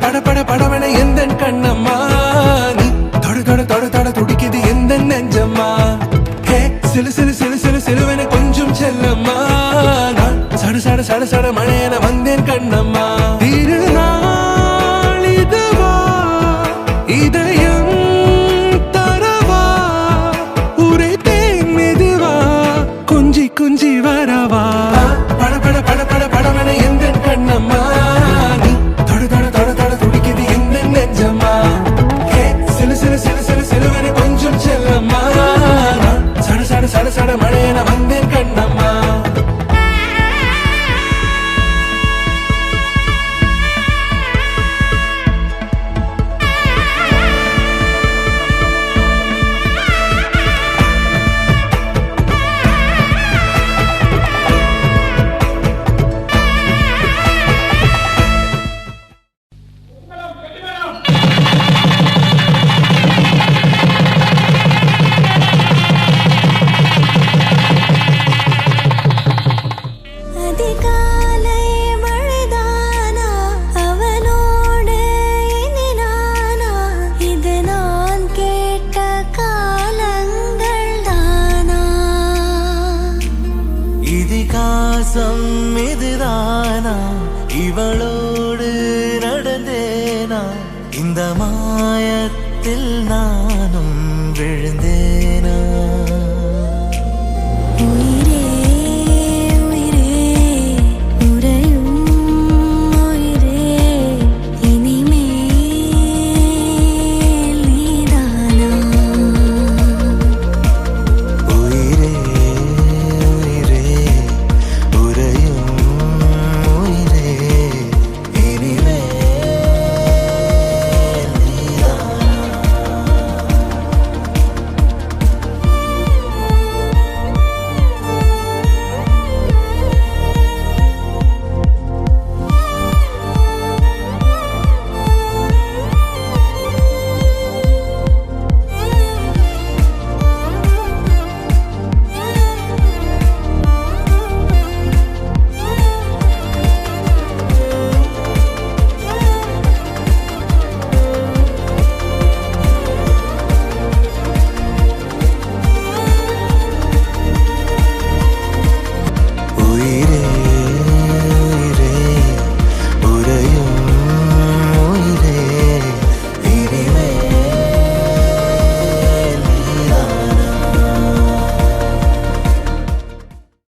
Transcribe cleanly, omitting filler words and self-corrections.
பட பட படவன எந்த கண்ணம்மா நீ தொட தொட தொட தொட துடிக்குது எந்த நெஞ்சம்மா ஹே சிலு சிலு சிலு சிலு சிலுவன கொஞ்சம் செல்லம்மா நான் சட சட சட சட மழையன வந்தேன் கண்ணம்மா திருநாள் இதுவா இதயம் தரவா உரைத்தேன் மெதுவா கொஞ்சி கொஞ்சி வரவா பட பட பட பட படவன எந்த கண்ணம்மா நீ தொட தொட தொட தொட துடிக்குது எந்த நெஞ்சம்மா ஹே சிலு சிலு சிலு சிலு சிலுவன கொஞ்சம் செல்லம்மா நான் சட சட சட சட மழையன வந்தேன் கண்ணம்மா இதுதானா இவளோடு நடந்தேனா இந்த மாயத்தில் நான்